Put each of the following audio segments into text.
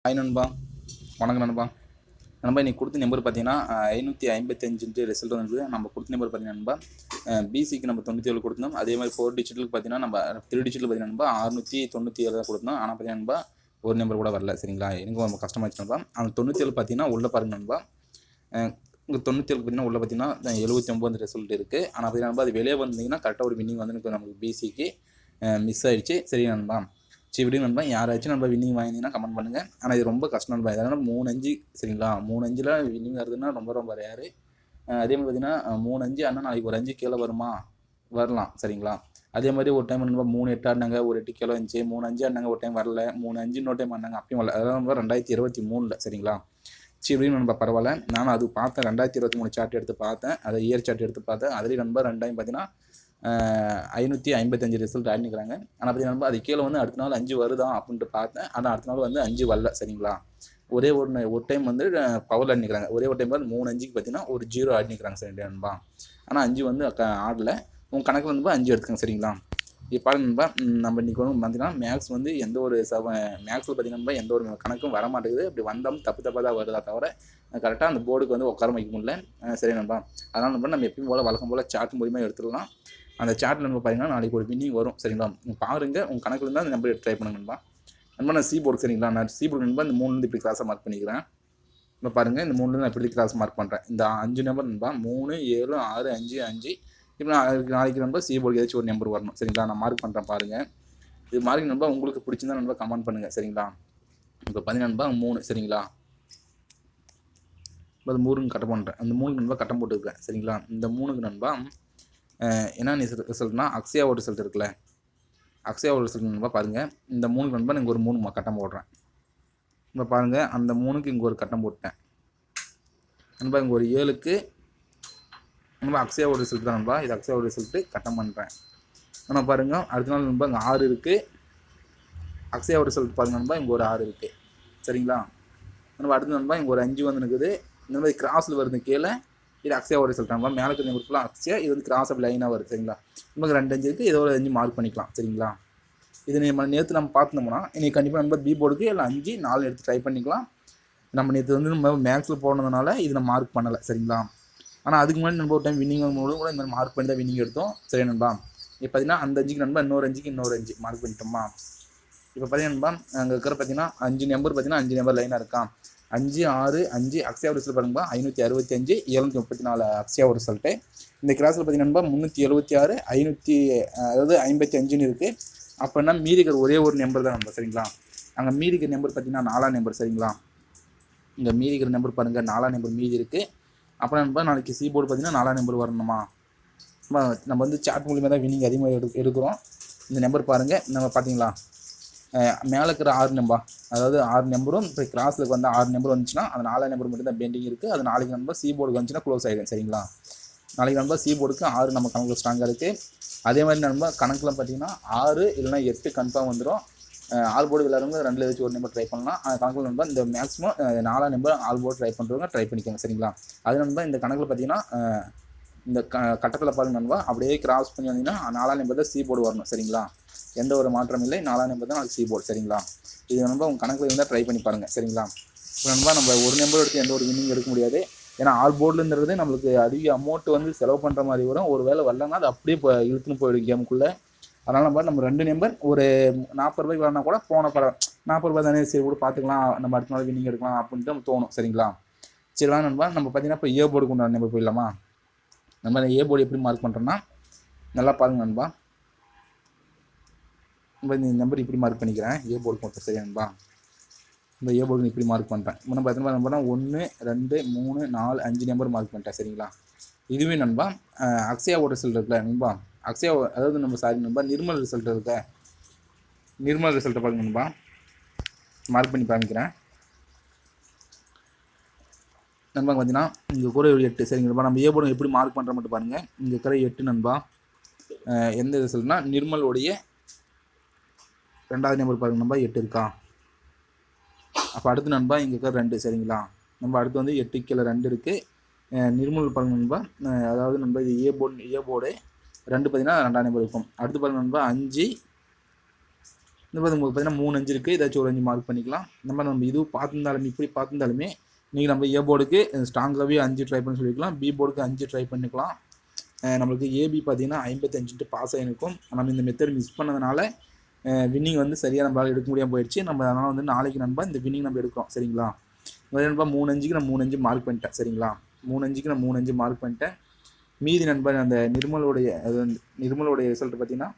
Hi நண்பா, வணக்கம் நண்பா. நண்பா இன்னைக்கு கொடுத்த நம்பர் பார்த்தீங்கன்னா 555 ரிசல்ட் வந்து நம்ம கொடுத்த நம்பர் பார்த்தீங்கன்னா நண்பா பிசிக்கு நம்ம 97 கொடுத்தோம். அதே மாதிரி 4 டிஜிட்டலுக்கு பார்த்தீங்கன்னா நம்ம 3 டிஜிட்டல் பார்த்தீங்கன்னா நண்பா 697 தான் கொடுத்தோம். ஆனால் பார்த்தீங்கன்னா நண்பா ஒரு நம்பர் கூட வரல. சரிங்களா, எனக்கும் ரொம்ப கஷ்டமாச்சு நண்பா. அந்த 97 பார்த்தீங்கன்னா உள்ள பாருங்க நண்பா, உங்கள் 97 பார்த்தீங்கன்னா உள்ள பார்த்தீங்கன்னா 79 ரிசல்ட் இருக்குது. ஆனால் பார்த்தீங்கன்னா நண்பா அது வெளியே வந்தீங்கன்னா கரெக்டாக ஒரு வின்னிங் வந்து எனக்கு நமக்கு பிசிக்கு மிஸ் ஆயிடுச்சு. சரி நண்பா, சரி விடுங்க நண்பா. யாராச்சும் நம்ம வின்னிங் வாங்கினீங்கன்னா கமெண்ட் பண்ணுங்கள். ஆனால் இது ரொம்ப கஷ்டம் நண்பா. இதனால் 3-5 சரிங்களா, 3-5ல் வின்னிங் வருதுன்னா ரொம்ப ரொம்ப ரேரு. அதே மாதிரி பார்த்தீங்கன்னா 3-5 ஆனால் நாளைக்கு ஒரு 5 கீழே வருமா, வரலாம். சரிங்களா, அதே மாதிரி ஒரு டைம் நண்பா 3-8 ஆடினாங்க, ஒரு 8 கீழே இருந்துச்சு. 3-5 ஆடினாங்க, ஒரு டைம் வரல. 3-5 இன்னொரு டைம் ஆடினாங்க, அப்பயும் வரல. அதெல்லாம் நண்பா 2023. சரிங்களா, சரி விடுங்க நண்பா, பரவாயில்ல. நானும் அது பார்த்தேன், 2023 சார்ட் எடுத்து பார்த்தேன், அதை இயர் சார்ட் எடுத்து பார்த்தேன். அதுலேயும் நண்பா 2 டைம் பார்த்தீங்கன்னா 555 ரிசல்ட் ஆடினுக்கிறாங்க. ஆனால் பார்த்தீங்கன்னா அது கீழே வந்து அடுத்த நாள் 5 வருதா அப்படின்ட்டு பார்த்தேன். ஆனால் அடுத்த நாள் வந்து 5 வரல. சரிங்களா, ஒரே ஒரு டைம் வந்து பவர் ஆடினுக்கிறாங்க. ஒரே ஒரு டைம் வந்து 3-5க்கு பார்த்தீங்கன்னா ஒரு 0 ஆடினுக்கிறாங்க. சரி நண்பா, ஆனால் 5 வந்து ஆடலை. உங்கள் கணக்கில் வந்து 5 எடுத்துக்கங்க. சரிங்களா, இப்போ பாருங்க நண்பா, நம்ம இன்றைக்கி வந்து பார்த்தீங்கன்னா மேக்ஸ் வந்து எந்த ஒரு மேக்ஸில் பார்த்தீங்கன்னா எந்த ஒரு கணக்கும் வர மாட்டேங்குது. அப்படி வந்தாலும் தப்பாக தான் வருதா தவிர கரெக்டாக அந்த போர்டுக்கு வந்து உட்கார வைக்க முடியல. சரி நண்பா, அதனால் நண்பா நம்ம எப்பயும் போல் வழக்கம் போல் சார்ட் மூலியமாக எடுத்துடலாம். அந்த சார்ட்டில் நம்ம பார்த்தீங்கன்னா நாளைக்கு ஒரு வின்னிங் வரும். சரிங்களா, பாருங்கள், உங்கள் கணக்கில் இருந்தால் அந்த நம்பர் ட்ரை பண்ணுங்க நண்பா. நண்பா நான் போர்டு சரிங்களா, நான் போர்டு நண்பா இந்த 3லேருந்து இப்படி கிராஸாக மார்க் பண்ணிக்கிறேன். இப்போ பாருங்கள், இந்த 3லேருந்து நான் இப்படி கிராஸ் மார்க் பண்ணுறேன். இந்த 5 நம்பர் நண்பா 3, 7, 6, 5, 5. இப்போ நாளைக்கு நண்பா போர்டு ஏதாச்சும் ஒரு நம்பர் வரணும். சரிங்களா, நான் மார்க் பண்ணுறேன் பாருங்கள். இது மார்க் நண்பா உங்களுக்கு பிடிச்சிருந்தா நண்பா கமெண்ட் பண்ணுங்கள். சரிங்களா, இப்போ பார்த்தீங்கன்னா நண்பா 3. சரிங்களா, இப்போ அது 3க்கு கட்டம் பண்ணுறேன். அந்த 3க்கு நண்பா கட்டம் போட்டுருக்கேன். சரிங்களா, இந்த 3க்கு நண்பா என்ன ரிசல்ட்னா அக்ஷயாவோட ரிசல்ட் இருக்குல்ல, அக்ஷயாவோட ரிசல்ட் நண்பா பாருங்கள். இந்த 3க்கு நண்பா நீங்கள் ஒரு 3 கட்டம் போடுறேன். இப்போ பாருங்கள், அந்த 3க்கு இங்கே ஒரு கட்டம் போட்டேன் நண்பா. இங்கே ஒரு 7க்கு நண்பா அக்ஷயாவோட ரிசல்ட் தான் நண்பா. இது அக்ஷயாவோட ரிசல்ட்டு கட்டம் பண்ணுறேன். ஆனால் பாருங்கள், அடுத்த நாள் நண்பா இங்கே 6 இருக்குது. அக்ஷயாவோட ரிசல்ட் பாருங்கள் நண்பா, இங்கே ஒரு 6 இருக்குது. சரிங்களா, நண்பா அடுத்து நண்பா இங்கே ஒரு 5 வந்து இருக்குது. இந்த மாதிரி கிராஸில் வருது கீழே. இது அக்ஷயாவோட ரிசல்ட் நண்பா. மேலே இருக்கிற நம்பருக்குலாம் அக்ஷயா, இது வந்து கிராஸ் அப்படி லைனாக வருது. சரிங்களா, நமக்கு 2 5 இருக்குது. இதோட 5 மார்க் பண்ணிக்கலாம். சரிங்களா, இது நம்ம நேற்று நம்ம பார்த்தோம்னா இன்றைக்கி கண்டிப்பாக நண்பர் பி போர்டுக்கு இல்லை 5 4 எடுத்து ட்ரை பண்ணிக்கலாம். நம்ம நேற்று வந்து நம்ம மேக்ஸில் போனதுனால இது நம்ம மார்க் பண்ணலை. சரிங்களா, ஆனால் அதுக்கு முன்னாடி நம்ம ஒரு டைம் வின்னிங் போது கூட இந்த மாதிரி மார்க் பண்ணி தான் வின்னிங் எடுத்தோம். சரி நண்பா, இப்போ பார்த்தீங்கன்னா அந்த 5க்கு நண்பா இன்னொரு 5 மார்க் பண்ணிட்டோமா. இப்போ பார்த்தீங்கன்னா நண்பா அங்கே இருக்கிற பார்த்தீங்கன்னா 5 நம்பர் பார்த்தீங்கன்னா 5 நம்பர் லைனாக இருக்கான். 5, 6, 5 அக்ஷயா ரிசல்ட் பாருங்கப்பா 565, 734 அக்ஷயா ரிசல்ட்டு. இந்த கிளாஸில் பார்த்தீங்கன்னா 376, 500 அதாவது 55ன்னு இருக்குது. அப்போனா மீதி இருக்கிற ஒரே ஒரு நம்பர் தான் நம்பர். சரிங்களா, அங்கே மீதி இருக்கிற நம்பர் பார்த்தீங்கன்னா 4ஆம் நம்பர். சரிங்களா, இங்கே மீதி இருக்கிற நம்பர் பாருங்கள், 4ஆம் நம்பர் மீதி இருக்குது. அப்புறம் நண்பா நாளைக்கு போர்டு பார்த்தீங்கன்னா 4ஆம் நம்பர் வரணுமா. நம்ம வந்து சார்ட் மூலியமாக தான் வின்னிங் அதிகமாக எடுக்கிறோம். இந்த நம்பர் பாருங்கள், நம்ம பார்த்தீங்களா மேலே இருக்கிற 6 நம்பர், அதாவது 6 நம்பரும் இப்போ கிராஸில் வந்து 6 நம்பர் வந்துச்சுன்னா அந்த 4ஆம் நம்பர் மட்டும் தான் பெண்டிங் இருக்குது. அது நாளைக்கு நம்பர் போர்டுக்கு வந்துச்சுன்னா க்ளோஸ் ஆகிடும். சரிங்களா, நாளைக்கு நம்பர் போர்டுக்கு 6 நம்ம கணக்கில் ஸ்ட்ராங்காக இருக்குது. அதே மாதிரி நண்பர் கணக்கில் பார்த்தீங்கன்னா 6 இல்லைனா 8 கன்ஃபார்ம் வந்துடும். ஆல் போர்டு விளையாடுறவங்க 2ல் ஏதாச்சும் ஒரு நம்பர் ட்ரை பண்ணலாம். கணக்கில் நண்பர் இந்த மேக்ஸிமம் 4ஆம் நம்பர் ஆல் போர்டு ட்ரை பண்ணுறவங்க ட்ரை பண்ணிக்கோங்க. சரிங்களா, அது நண்பர் இந்த கணக்கில் பார்த்தீங்கன்னா இந்த கட்டத்தில் பாருங்க நண்பா, அப்படியே கிராஸ் பண்ணி வந்தீங்கன்னா 4ஆம் நம்பர் தான் போர்டு வரணும். சரிங்களா, எந்த ஒரு மாற்றம் இல்லை. 4ஆம் நம்பர் தான் நாளைக்கு போர்டு. சரிங்களா, இது நண்பா உங்கள் கணக்கில் இருந்தால் ட்ரை பண்ணி பாருங்கள். சரிங்களா, இப்போ நண்பா நம்ம ஒரு நம்பர் எடுத்து எந்த ஒரு வின்னிங் எடுக்க முடியாது. ஏன்னா ஆல் போர்டுன்றது நம்மளுக்கு அதிக அமௌண்ட் வந்து செலவு பண்ணுற மாதிரி வரும். ஒரு வேளை வரலன்னா அது அப்படியே இப்போ இழுத்துன்னு போயிடும் கேமுக்குள்ளே. அதனால் நம்ம 2 நம்பர் ஒரு 40 ரூபாய்க்கு வரனா கூட போன 40 ரூபாய் தானே, சரி கூட பார்த்துக்கலாம், நம்ம அடுத்த நாள் வின்னிங் எடுக்கலாம் அப்படின்ட்டு நம்ம தோணும். சரிங்களா, சரி வாங்க நண்பா, நம்ம பார்த்தீங்கன்னா இப்போ போர்டுக்கு உண்டான நம்பர் போயிடலாமா. நம்ம போர்டு எப்படி மார்க் பண்ணுறோன்னா நல்லா பாருங்க நண்பா. நம்ம இந்த நம்பர் இப்படி மார்க் பண்ணிக்கிறேன். போர்டு மட்டும் சரியா நண்பா. இந்த போர்டு இப்படி மார்க் பண்ணுறேன். நம்ம பார்த்தீங்கன்னா நம்பர்னா 1, 2, 3, 4, 5 நம்பர் மார்க் பண்ணிட்டேன். சரிங்களா, இதுவே நண்பா அக்ஷயாவோட ரிசல்ட் இருக்குல்ல நண்பா, அக்ஷயா அதாவது நம்ம நண்பா நிர்மல் ரிசல்ட் இருக்க, நிர்மல் ரிசல்ட்டை பாருங்க நண்பா, மார்க் பண்ணி காமிக்கிறேன் நண்பா. பார்த்தீங்கன்னா இங்கே கூட ஒரு 8. சரிங்களா, நம்ம போர்டு எப்படி மார்க் பண்ணுற மட்டும் பாருங்கள். இங்கே இருக்கிற 8 நண்பா எந்த ரிசல்ட்னா நிர்மலுடைய 2ஆவது நம்பர் பாருங்க நண்பா 8 இருக்கா. அப்போ அடுத்து நண்பா இங்கே இருக்கிற 2. சரிங்களா, நம்ம அடுத்து வந்து 8 கீழே 2 இருக்குது. நிர்மல் பாருங்க நண்பா, அதாவது நண்பா இது போர்டு 2 பார்த்தீங்கன்னா 2ஆம் நம்பர் இருக்கும். அடுத்து பாருங்க நண்பா 5 இந்த மாதிரி உங்களுக்கு பார்த்தீங்கன்னா 3 5 இருக்குது, ஏதாச்சும் ஒரு 5 மார்க் பண்ணிக்கலாம். இந்த மாதிரி நம்ம இதுவும் பார்த்துருந்தாலுமே இப்படி பார்த்துருந்தாலுமே நீங்கள் நம்ம ஏ போர்டுக்கு ஸ்ட்ராங்காகவே 5 ட்ரை பண்ணி சொல்லிக்கலாம், பி போர்டுக்கு 5 ட்ரை பண்ணிக்கலாம். நம்மளுக்கு ஏபி பார்த்தீங்கன்னா 55 பாஸ் ஆகிருக்கும். நம்ம இந்த மெத்தட் மிஸ் பண்ணதுனால வின்னிங் வந்து சரியாக நம்மளால் எடுக்க முடியாமல் போயிடுச்சு. நம்ம அதனால் வந்து நாளைக்கு நண்பா இந்த வின்னிங் நம்ம எடுக்கிறோம் சரிங்களா. நண்பா 3 5க்கு நான் 3 5 மார்க் பண்ணிட்டேன் சரிங்களா. 3 5க்கு நான் 3 5 மார்க் பண்ணிட்டேன். மீதி நண்பர் அந்த நிர்மலோடைய ரிசல்ட் பார்த்தீங்கன்னா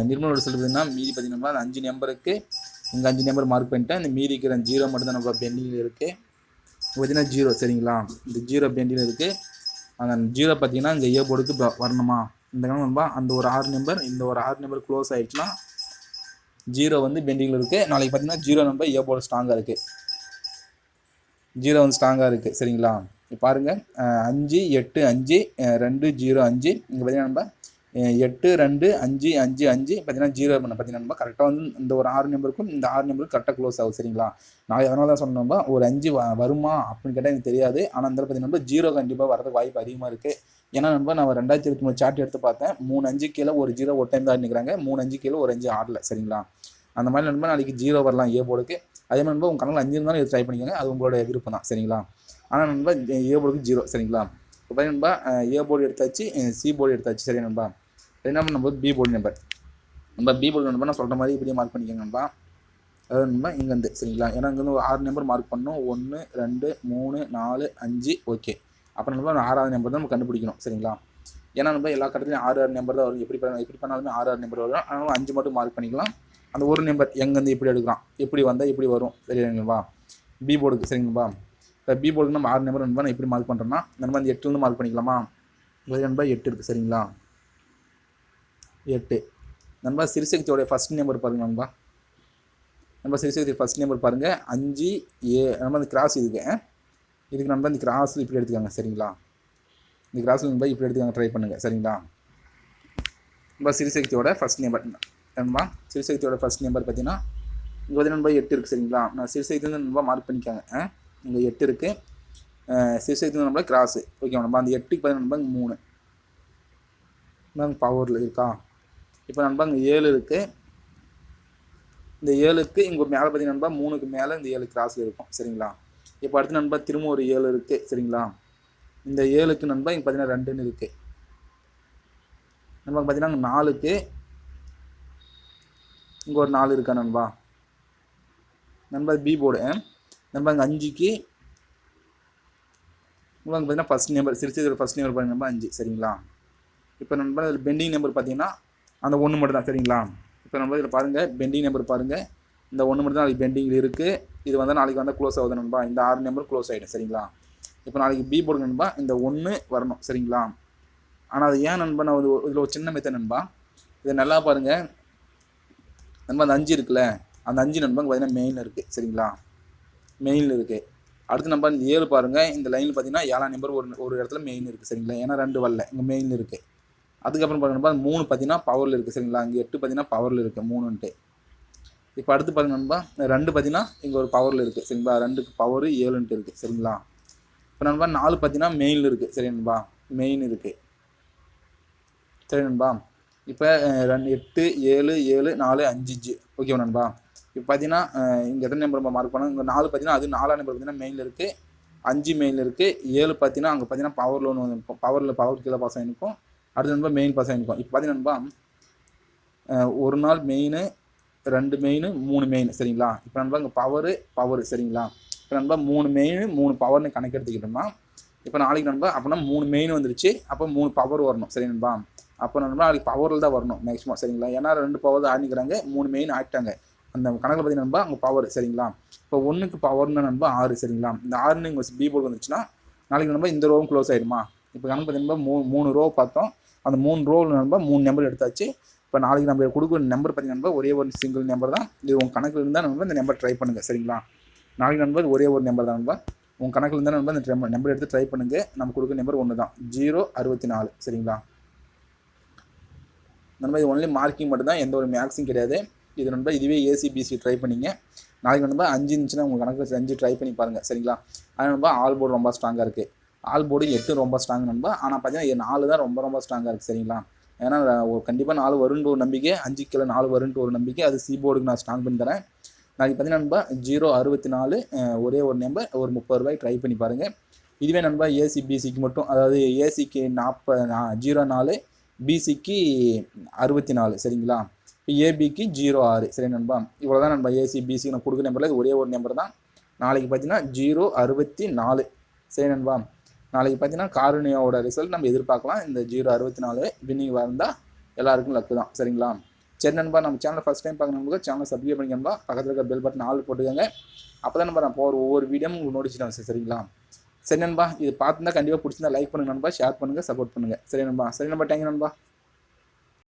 நிர்மலோட ரிசல்ட் பார்த்தீங்கன்னா மீதி பார்த்தீங்கன்னா அந்த 5 நம்பருக்கு இங்கே 5 நம்பர் மார்க் பண்ணிட்டேன். இந்த மீதி இருக்கிற 0 மட்டும் தான் நம்ம பெண்டிங்கில் இருக்குது. பார்த்தீங்கன்னா 0 சரிங்களா. இந்த 0 பெண்டிங்கில் இருக்குது. அந்த 0 பார்த்தீங்கன்னா இங்கே ஏ போர்டுக்கு வரணுமா. இந்த நண்பா அந்த ஒரு 6 நம்பர் இந்த ஒரு 6 நம்பர் க்ளோஸ் ஆகிடுச்சுன்னா 0 வந்து பெண்டிங்கில் இருக்குது. நாளைக்கு பார்த்தீங்கன்னா 0 நம்பர் ஏ போர்டு ஸ்ட்ராங்காக இருக்குது. 0 வந்து ஸ்ட்ராங்காக இருக்குது சரிங்களா. இப்போ பாருங்கள் 5 8 5 2 0 5 இங்கே பார்த்தீங்கன்னா நம்ப 8 2 5 5 5 பார்த்தீங்கன்னா 0 பண்ண பார்த்தீங்கன்னா நம்ம கரெக்டாக வந்து இந்த ஒரு 6 நம்பருக்கும் இந்த 6 நம்பருக்கும் கரெக்டாக க்ளோஸ் ஆகும் சரிங்களா. நான் அதனால தான் சொன்னோம்பா ஒரு 5 வருமா அப்படின்னு கேட்டால் எனக்கு தெரியாது. ஆனால் அந்த பார்த்தீங்கன்னா 0 கண்டிப்பாக வரதுக்கு வாய்ப்பு அதிகமாக இருக்குது. ஏன்னா நம்ம 2023 சார்ட் எடுத்து பார்த்தேன், 3 5 கீழே ஒரு 0 ஒரு டைம் தான் நிற்கிறாங்க, 3 5 கீழே ஒரு 5 ஆடல சரிங்களா. அந்த மாதிரி நண்பா நாளைக்கு 0 வரலாம் ஏ போர்டுக்கு. அதே மாதிரி நண்பா உங்கள் கணக்கில் 5 இருந்தாலும் இது ட்ரை பண்ணிக்கோங்க, அது உங்களோட விருப்பம் தான் சரிங்களா. ஆனால் நண்பா ஏ போர்டுக்கு 0 சரிங்களா. இப்போ பார்த்தீங்கன்னா நண்பா ஏ போர்டு எடுத்தாச்சு, சி போர்டு எடுத்தாச்சு சரி நண்பா. என்ன நம்ம பி போர்டு நம்பர் நம்ம பி போர்டு நம்பர் நான் சொல்கிற மாதிரி இப்படியே மார்க் பண்ணிக்கோங்க நண்பா. அதாவது நண்பா இங்கேருந்து சரிங்களா. ஏன்னா இங்கேருந்து ஒரு 6 நம்பர் மார்க் பண்ணணும், 1 2 3 4 5 ஓகே. அப்புறம் நண்பா 6வது நம்பர் தான் நம்ம கண்டுபிடிக்கணும் சரிங்களா. ஏன்னா நண்பா எல்லா கட்டத்துலையும் 6 நம்பர் தான் வரும், எப்படி பண்ணாலுமே 6 நம்பர் வரும். அதனால 5 மட்டும் மார்க் பண்ணிக்கலாம். அந்த ஒரு நம்பர் எங்கேருந்து எப்படி எடுக்கலாம், எப்படி வந்தால் எப்படி வரும் சரிங்களா பி போர்டுக்கு சரிங்களா. இப்போ பி போர்டுக்கு நம்ம 6 நம்பர் நண்பா நான் எப்படி மார்க் பண்ணுறோன்னா நண்பா அந்த 8லேருந்து மார்க் பண்ணிக்கலாமா. நண்பா 8 இருக்குது சரிங்களா. 8 நண்பா சிறுசக்தியோடைய ஃபஸ்ட் நம்பர் பாருங்க நண்பா. நம்ம சிறுசக்தி ஃபஸ்ட் நம்பர் பாருங்கள் 5 நம்ம அந்த கிராஸ் இதுக்கு நண்பா இந்த கிராஸில் இப்படி எடுத்துக்காங்க சரிங்களா. இந்த கிராஸில் நண்பா இப்படி எடுத்துக்காங்க, ட்ரை பண்ணுங்கள் சரிங்களா. நம்ம சிறுசக்தியோட ஃபஸ்ட் நம்பர் நண்பா, சிறுசக்தியோட ஃபஸ்ட் நம்பர் பார்த்தீங்கன்னா இங்கே வந்து நண்பா 8 இருக்குது சரிங்களா. நான் சிறுசக்தி வந்து நண்பா மார்க் பண்ணிக்காங்க. இங்கே 8 இருக்குது, சிறுசக்தி வந்து நண்பா கிராஸு ஓகே நண்பா. அந்த 8க்கு பார்த்தீங்கன்னா நண்பா இங்கே 3 பவரில் இருக்கா. இப்போ நண்பா இங்கே 7 இருக்குது, இந்த 7க்கு இங்கே மேலே பார்த்தீங்கன்னா நண்பா 3க்கு மேலே இந்த 7 கிராஸில் இருக்கும் சரிங்களா. இப்போ அடுத்து நண்பா திரும்ப ஒரு 7 இருக்குது சரிங்களா. இந்த 7க்கு நண்பா இங்கே பார்த்தீங்கன்னா 2ன்னு இருக்குது. நண்பா பார்த்தீங்கன்னா இங்கே 4க்கு இங்கே ஒரு 4 இருக்கா நண்பா. நண்பா பி போர்டு நண்பா இங்கே 5க்கு நண்பா பார்த்தீங்கன்னா ஃபஸ்ட் நம்பர் சிறுசக்தியோட ஃபஸ்ட் நம்பர் பாருங்க நண்பா 5 சரிங்களா. இப்போ நண்பா இதில் பெண்டிங் நம்பர் பார்த்தீங்கன்னா அந்த 1 மட்டும் தான் சரிங்களா. இப்போ நம்ம இதில் பாருங்கள் பெண்டிங் நம்பர் பாருங்கள், இந்த 1 மட்டும் தான் நாளைக்கு பெண்டிங்கில் இருக்குது. இது வந்து நாளைக்கு வந்து க்ளோஸ் ஆகுது நண்பா, இந்த 6 நம்பர் க்ளோஸ் ஆகிடும் சரிங்களா. இப்போ நாளைக்கு பி போர்டு நண்பா இந்த 1 வரணும் சரிங்களா. ஆனால் அது ஏன் நண்பா நான் இதில் ஒரு சின்ன மெத்தட் நண்பா, இதை நல்லா பாருங்கள் நண்பா. அந்த 5 இருக்குல்ல, அந்த 5 நண்பா பார்த்தீங்கன்னா மெயினில் இருக்குது சரிங்களா, மெயினில் இருக்குது. அடுத்து நண்பா இந்த 7 பாருங்கள், இந்த லைனில் பார்த்தீங்கன்னா 7ஆம் நம்பர் ஒரு இடத்துல மெயின் இருக்குது சரிங்களா. ஏன்னா 2 வரல, இங்கே மெயினில் இருக்குது. அதுக்கப்புறம் பாருங்க 3 பார்த்தீங்கன்னா பவரில் இருக்குது சரிங்களா. இங்கே 8 பார்த்தீங்கன்னா பவரில் இருக்குது 3ன்ட்டு. இப்போ அடுத்து பாருங்க நண்பா 2 பார்த்தீங்கன்னா இங்கே ஒரு பவரில் இருக்குது சரிங்களா. 2க்கு பவர் 7ன்ட்டு இருக்குது சரிங்களா. இப்போ நண்பா 4 பார்த்தீங்கன்னா மெயினில் இருக்குது சரி நண்பா, மெயின் இருக்குது சரி நண்பா. இப்போ 8 7 7 4 5 5 ஓகே நண்பா. இப்போ பார்த்தீங்கன்னா இங்கே எத்தனை நம்பர் நம்ம மார்க் பண்ணோம், இங்கே 4 பார்த்தீங்கன்னா அது 4ஆம் நம்பர் பார்த்தீங்கன்னா மெயினில் இருக்குது, 5 மெயினில் இருக்குது, 7 பார்த்தீங்கன்னா அங்கே பார்த்தீங்கன்னா பவரில் ஒன்று பவர் கீழே பாஸ் ஆகிருக்கும். அடுத்து நண்பா மெயின் பாஸ் ஆகிருக்கும். இப்போ பார்த்தீங்கன்னா நண்பா ஒரு நாள் மெயின் 2 மெயின் 3 மெயின் சரிங்களா. இப்போ நண்பா இங்கே பவர் சரிங்களா. இப்போ நண்பா 3 மெயின் 3 பவர்னு கணக்கு எடுத்துக்கிட்டோம்னா இப்போ நாளைக்கு நண்பா அப்படின்னா 3 மெயின் வந்துருச்சு, அப்போ 3 பவர் வரணும் சரி நண்பா. அப்போ நண்பா நாளைக்கு பவரில் தான் வரணும் மேக்ஸிமம் சரிங்களா. ஏன்னா 2 பவர் தான் ஆடிக்கிறாங்க, 3 மெயின் ஆகிட்டாங்க அந்த கணக்கில் பார்த்தீங்கன்னா நண்பா அங்கே பவர் சரிங்களா. இப்போ 1க்கு பவர்னு நண்பா 6 சரிங்களா. இந்த 6ன்னு இங்கே பி போர்டு வந்துச்சுன்னா நாளைக்கு நண்பா இந்த ரோவும் க்ளோஸ் ஆகிடுமா. இப்போ கணக்கு பார்த்தீங்கன்னா 3 ரோ பார்த்தோம், அந்த 3 ரோவில் நண்பா 3 நம்பர் எடுத்தாச்சு. இப்போ நாளைக்கு நம்ம கொடுக்குற நம்பர் பார்த்தீங்கன்னா ஒரே ஒரு சிங்கிள் நம்பர் தான். இது உங்கள் கணக்கில் இருந்தால் நண்பா இந்த நம்பர் ட்ரை பண்ணுங்கள் சரிங்களா. நாளைக்கு நண்பர் ஒரே ஒரு நம்பர் தான் நண்பா, உங்கள் கணக்கில் இருந்தால் நண்பா இந்த நம்பர் எடுத்து ட்ரை பண்ணுங்கள். நம்ம கொடுக்குற நம்பர் ஒன்று தான் 064 சரிங்களா. நண்பா இது ஒன்லி மார்க்கிங் மட்டும் தான், எந்த ஒரு மேக்ஸும் கிடையாது. இது நண்பா இதுவே ஏசிபிசி ட்ரை பண்ணிங்க. நாளைக்கு நண்பா 5 இருந்துச்சுன்னா உங்கள் கணக்கில் 5 ட்ரை பண்ணி பாருங்கள் சரிங்களா. ஆனால் நண்பா ஆல் போர்டு ரொம்ப ஸ்ட்ராங்காக இருக்குது, ஆல் போர்டு 8 ரொம்ப ஸ்ட்ராங் நண்பா. ஆனால் பார்த்தீங்கன்னா 4 தான் ரொம்ப ஸ்ட்ராங்காக இருக்குது சரிங்களா. ஏன்னா கண்டிப்பாக 4 வரும்ன்ற ஒரு நம்பிக்கை, 5 கீழே 4 வரும்ன்ற ஒரு நம்பிக்கை. அது சி போர்டுக்கு நான் ஸ்ட்ராங் பண்ணி தரேன். நாளைக்கு பார்த்தீங்கன்னா நண்பா 064 ஒரே ஒரு நம்பர் ஒரு 30 ரூபாய்க்கு ட்ரை பண்ணி பாருங்கள். இதுவே நண்பா ஏசி பிசிக்கு மட்டும், அதாவது ஏசிக்கு 04, பிசிக்கு 64 சரிங்களா. இப்போ ஏபிக்கு 06 சரி நண்பா. இவ்வளோ தான் நண்பா ஏசி பிசிக்கு நான் கொடுக்குற நம்பரில் இது ஒரே ஒரு நம்பர் தான். நாளைக்கு பார்த்தீங்கன்னா 064 சரி நண்பா. நாளைக்கு பார்த்தீங்கன்னா காருண்யாவோட ரிசல்ட் நம்ம எதிர்பார்க்கலாம். இந்த 064 வின்னிங் வந்தால் எல்லாருக்கும் லக்கு தான் சரிங்களா. சரி நண்பா, நம்ம சேனலை ஃபஸ்ட் டைம் பார்க்கணும் சேனலை சப்ஸ்கிரைப் பண்ணிக்கணும்பா. பக்கத்தில் இருக்க பெல் பட்டன் ஆல் போட்டுக்கோங்க. அப்போ தான் நண்பா நான் போகிற ஒவ்வொரு வீடியோ உங்களுக்கு நோட்டிஃபிகேஷன் சரிங்களா. சரி நண்பா, இது பார்த்துருந்தா கண்டிப்பாக பிடிச்சிருந்தா லைக் பண்ணுங்கள் நண்பா, ஷேர் பண்ணுங்கள், சப்போர்ட் பண்ணுங்கள். சரி நண்பா, தேங்க்யூ நண்பா.